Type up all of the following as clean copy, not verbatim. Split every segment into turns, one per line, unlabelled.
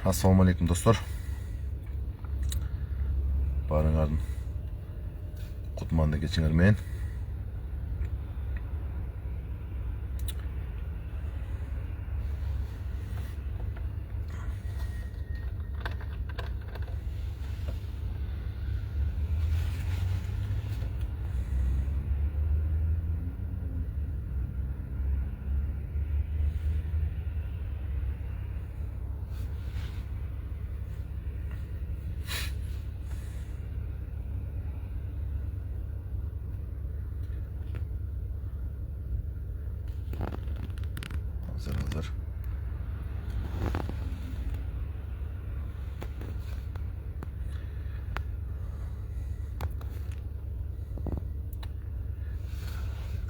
Assalamu alaikum dostlar. Barыңардын кутманды кечиңер менен. Hazır.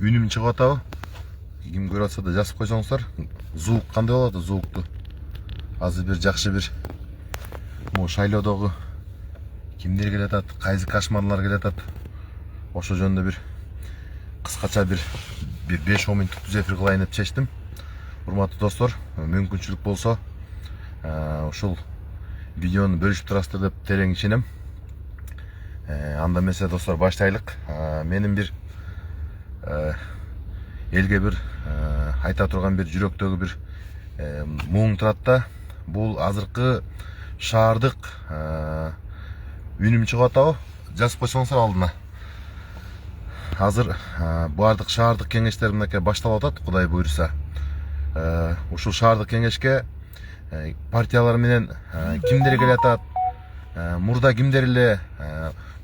Үнүм чыгып атабы? Ким көрүп атса да жазып койсоңуздар. Звук кандай болот? Звукту азыр бир жакшы бир могу шайлоодогу кимдер келатат, кайсы кошмарлар келатат. Ошо жөнүндө бир кыскача бир 5-10 мүнөттүк эфир кылайын деп чечтим. Урматтуу достор, мүмкүнчүлүк болсо ушул видеону бөлүшүп турасыздар деп терең ишенем. Анда эмесе достор баштайлык. Менин бир элге бир айта турган бир жүрөктөгү бир муң турат да. Бул азыркы шаардык үнүм чыгып атабы? Жазып койсоңуздар алдына. Азыр баардык шаардык кеңештер мынакей башталып атат, Кудай буйруса. Ушул шаардык кеңешке партиялар менен кимдер келатат, мурда кимдер эле,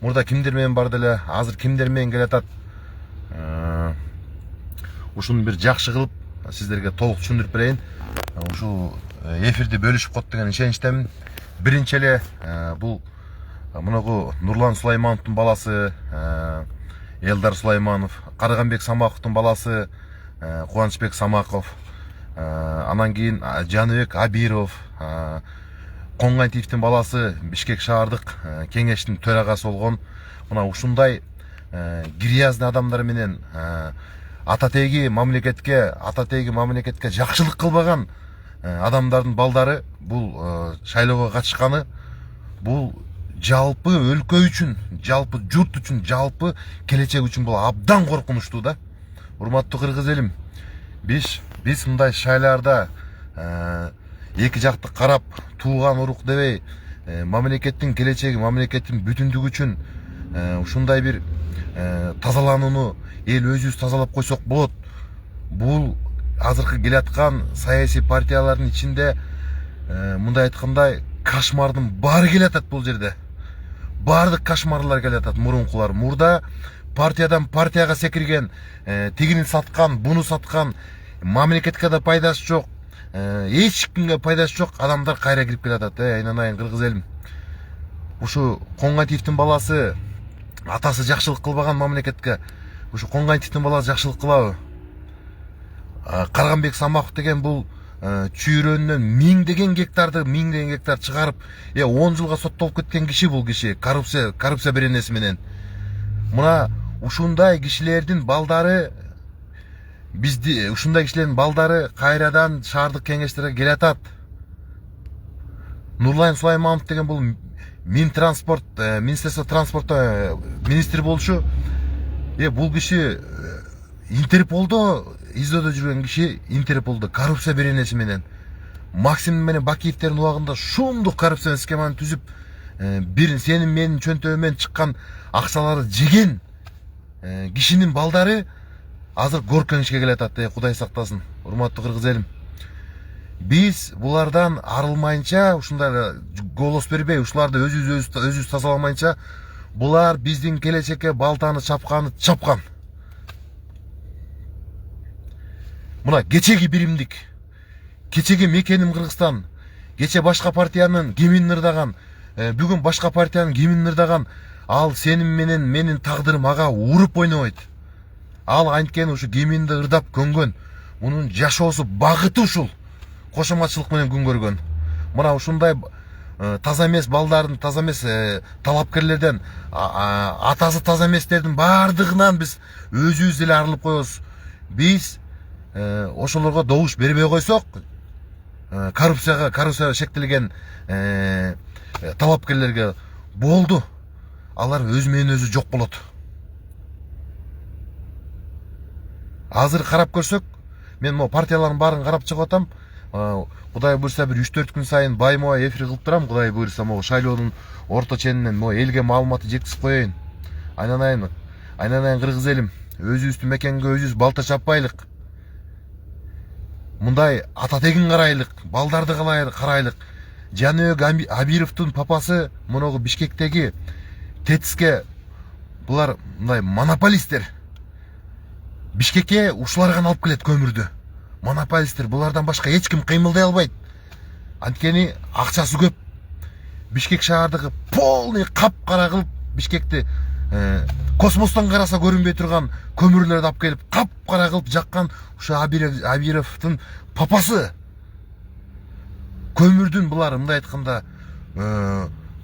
мурда кимдер менен барды эле, азыр кимдер менен келатат. Ушуну бир жакшы кылып сиздерге толук түшүндүрүп берейин. Ушул эфирди бөлүшүп коет деген ишеничтемин. Биринчи эле бул мунагу Нурлан Сулаймановдун баласы Элдар Сулайманов, Карыганбек Самаковдун баласы Кубанычбек Самаков, анан кийин Жаныбек Абиров, Коңгайтиевдин баласы Бишкек шаардык кеңештин төрагасы болгон. Мына ушундай грязный адамдар менен ататеги мамлекетке жакшылык кылбаган адамдардын балдары бул шайлоого катышканы бул жалпы өлкө үчүн, жалпы журт үчүн, жалпы келечек үчүн бул абдан коркунучтуу да. Урматтуу кыргыз элим, биз мындай шайларда эки жакты карап тууган урук дебей, мамлекеттин келечеги, мамлекеттин бүтүндүгү үчүн ушундай бир тазаланууну эл өзүбүз тазалап койсок болот. Бул азыркы келаткан саясий партиялардын ичинде мындай айткандай кошмардын баары келатат бул жерде. Баардык кошмарлар келатат, мурункулар. Мурда партиядан партияга секирген, тигини саткан, буну саткан, мамлекетке да пайдасы жок, эч кимге пайдасы жок адамдар кайра кирип келатат. Айнанайын кыргыз элим. Ушу Коңгайтиевдин баласы, атасы жакшылык кылбаган мамлекетке, ушу Коңгайтиевдин баласы жакшылык кылабы? Карыганбек Самаков деген бул чүйрөнүнөн миңдеген гектар чыгарып, 10 жылга соттолуп кеткен киши бул киши, коррупция беренеси менен. Мына ушундай кишилердин балдары кайрадан шаардык кеңештерге келатат. Нурлан Сулайманов деген бул Министерство транспорта министри болчу. Бул киши Интерполдо издөөдө жүргөн киши, Интерполдо коррупция беренеси менен. Максим менен Бакиевдердин убагында шундук коррупция схеманы түзүп, бир сенин менин чөнтөгүмөн чыккан акчаларды жеген кишинин балдары азыр горкеңишке келатат. Кудай сактасын. Урматтуу кыргыз элим, биз булардан арылмайынча, ушундай голос бербей, ушуларды өзүбүз тазаламайынча, булар биздин келечекке балтаны чапкан. Мына кечеги биримдик, кечеги мекеним Кыргызстан, кече башка партиянын кемин ырдаган, бүгүн башка партиянын кемин ырдаган, ал сенин менен менин тагдырым ага уруп ойнобойт. Ал анткени ушу кеминди ырдап көнгөн, мунун жашоосу багыты ушул кошоматчылык менен күн көргөн. Мына ушундай таза эмес балдардын, таза эмес талапкерлерден, атасы таза эместердин баардыгынан биз өзүбүз эле арылып коебуз. Биз ошолорго добуш бербей койсок, коррупцияга шектелген талапкерлерге болду. Алар өз менен өзү жок болот. Азыр карап көрсөк, мен могу партиялардын баарын карап чыгып атам. Кудай буйрса бир 3-4 күн сайын байма эфир кылып турам. Кудай буйрса могу шайлоонун орто ченинен могу элге маалыматты жеткизип коеюн. Айнанайын кыргыз элим, өзүбүздүн мекенге өзүбүз балта чаппайлык. Мындай ата тегин карайлык, балдарды карайлык. Жаныбек Абировдун папасы моногу Бишкектеги ТЭЦке булар мындай монополисттер. Бишкекке ушулар гана алып келет көмүрдү. Монополисттер, булардан башка эч ким кыймылдай албайт. Анткени акчасы көп. Бишкек шаардыгы полный кап-кара кылып, Бишкекти космостон караса көрүнбөй турган көмүрлөрдү алып келип кап-кара кылып жаккан ушу Абировдун папасы. Көмүрдүн булар мындай айтканда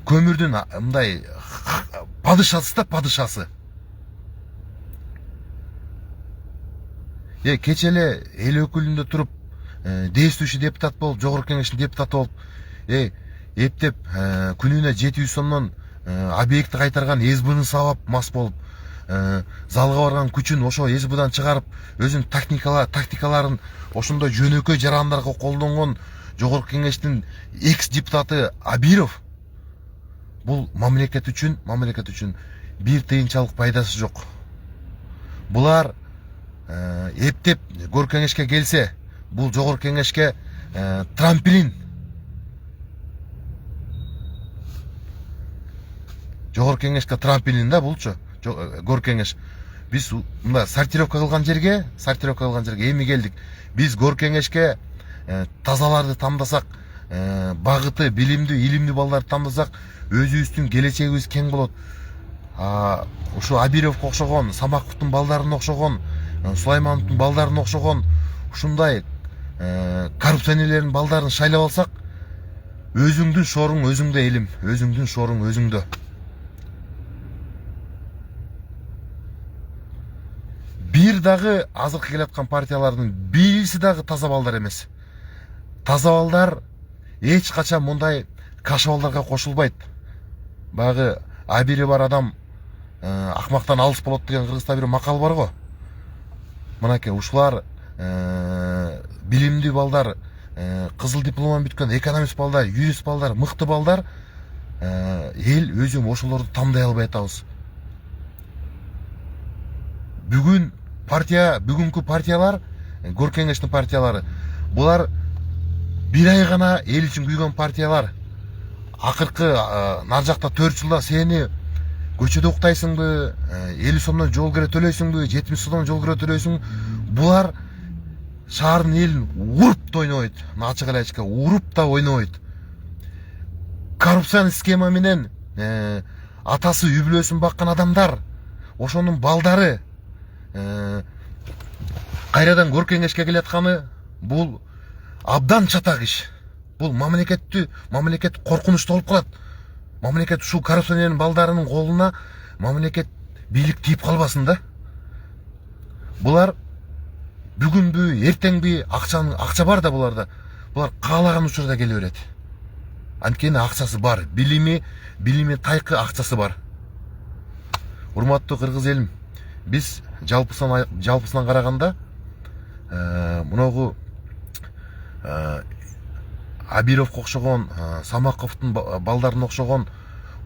көмүрдүн мындай падышасы да падышасы. Кече эле эл өкүлүндө туруп, действующий депутат болуп, жогорку кеңештин депутаты болуп, эптеп күнүнө 700 сомдон объектти кайтарган СБны сабап мас болуп, залга барган күчүн ошо СБдан чыгарып, өзүнүн тактикаларын ошондой жөнөкөй жарандарга колдонгон жогорку кеңештин экс депутаты Абиров бул мамлекет үчүн бир тыйынчалык пайдасы жок. Булар эптеп жогорку кеңешке келсе, бул жогорку кеңешке трамплин. Жогорку кеңешке трамплин да булчу. Жогорку кеңеш. Биз мында сортировка кылган жерге эми келдик. Биз жогорку кеңешке тазаларды тандасак, багыты, билимдүү, илимдүү балдарды тандасак, өзүбүздүн келечегибиз кең болот. Ушу Абировго окшогон, Самаковдун балдарына окшогон, Сулаймановдун балдарына окшогон ушундай коррупционерлердин балдарын шайлап алсак, өзүңдүн шоруң өзүңдө элим, өзүңдүн шоруң өзүңдө. Бир дагы азыркы келаткан партиялардын бириси дагы таза балдар эмес. Таза балдар эч качан мындай каша балдарга кошулбайт. Багы Абири бар адам акмактан алыс болот деген кыргызда бир макал бар го. Мынакей ушулар билимдүү балдар, кызыл дипломон бүткөн экономист балдар, юрист балдар, мыкты балдар, эл өзүм ошолорду тандай албай атабыз. Бүгүнкү партиялар, жогорку кеңештин партиялары, булар бир ай гана эл үчүн күйгөн партиялар. Акыркы нар жакта 4 жылда сени көчөдө уктайсыңбы, 50 сомдон жол кире төлөйсүңбү, 70 сомдон жол кире төлөйсүң. Булар шаардын элин уруп да ойнобойт. Ачык эле айтышка, уруп да ойнобойт. Коррупцион схема менен атасы үй-бүлөсүн баккан адамдар, ошонун балдары кайрадан жогорку кеңешке келатканы бул абдан чатак иш. Бул мамлекет коркунучтуу болуп калат. Мамлекет ушул коррупционердин балдарынын колуна мамлекет бийлик тийип калбасын да. Булар бүгүнбү, эртеңби акча бар да буларда. Булар каалаган учурда келе берет. Анткени акчасы бар, билими тайкы акчасы бар. Урматтуу кыргыз элим, биз жалпысынан караганда мыногу Абировго окшогон, Самаковдун балдарына окшогон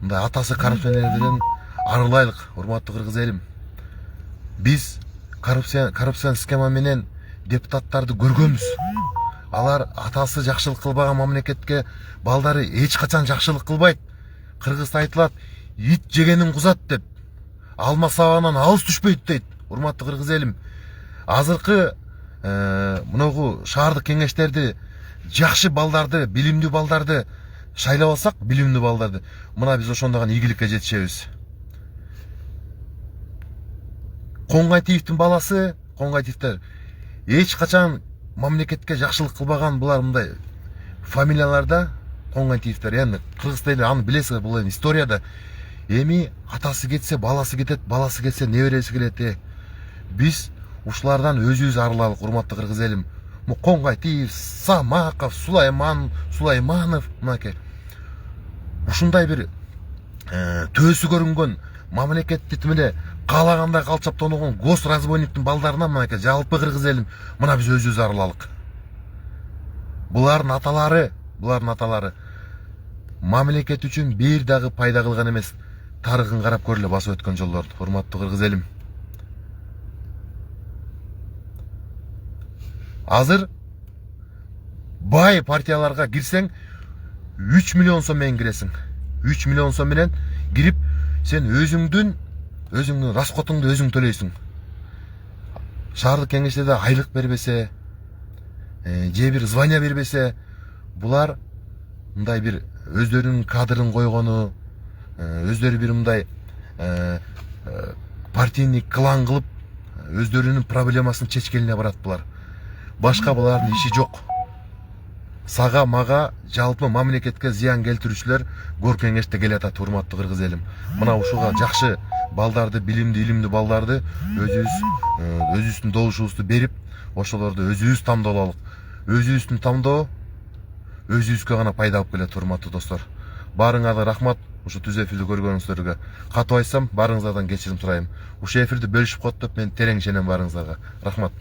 мындай атасы коррупционерден арылайлык, урматтуу кыргыз элим. Биз коррупцион схема менен депутаттарды көргөнбүз. Алар атасы жакшылык кылбаган мамлекетке балдары эч качан жакшылык кылбайт. Кыргызда айтылат, ит жегенин кузат деп. Алма сабагынан алыс түшпөйт дейт. Урматтуу кыргыз элим, азыркы мыногу шаардык кеңештерди жакшы балдарды, билимдүү балдарды шайлап алсак, билимдүү балдарды, мына биз ошондогон ийгиликке жетишебиз. Коңгайтиевдин баласы, Коңгайтиевдер эч качан мамлекетке жакшылык кылбаган булар мындай фамилияларда Коңгайтиевдер, яны кыргызда эле аны билесиз, бул историяда. Эми атасы кетсе, баласы кетет, баласы кетсе, небереси келет. Биз ушулардан өзүбүз арылалык, урматтуу кыргыз элим. Коңгайтиев, Самаков, Сулайманов мынакей ушундай бир төсү көрүнгөн мамлекеттик міне каалагандай калчап тоногон гос разбойниктин балдарына мынакей жалпы кыргыз элин мына биз өзүбүз арылалык. Булардын аталары мамлекет үчүн бир дагы пайда кылган эмес, тарыхын карап көрүлө басып өткөн жолдорду. Урматтуу кыргыз элим, азыр бай партияларга кирсең 3 миллион сом менен киресиң. 3 миллион сом менен кирип, сен өзүңдүн расходуңду өзүң төлөйсүң. Шаардык кеңештерде айлык бербесе, же бир звания бербесе, булар мындай бир өздөрүнүн кадрын койгону, өздөрү бир мындай партийный клан кылып, өздөрүнүн проблемасын чечкелине барат булар. Башка булардын иши жок. Сага мага жалпы мамлекетке зыян келтирүүчүлөр гор кеңеште келатат. Урматтуу кыргыз элим, мына ушуга жакшы балдарды, илимдүү балдарды өзүбүздүн добушубузду берип, ошолорду өзүбүз тандоо алалык. Өзүбүздүн тандоо өзүбүзгө гана пайда алып келет. Урматтуу достор, баарыңарга рахмат. Ушу түз эфирди көргөнүңүздөргө катуу айтсам, баарыңыздардан кечирим сурайм. Ушу эфирди бөлүшүп коет деп мен терең ишенем баарыңыздарга. Рахмат.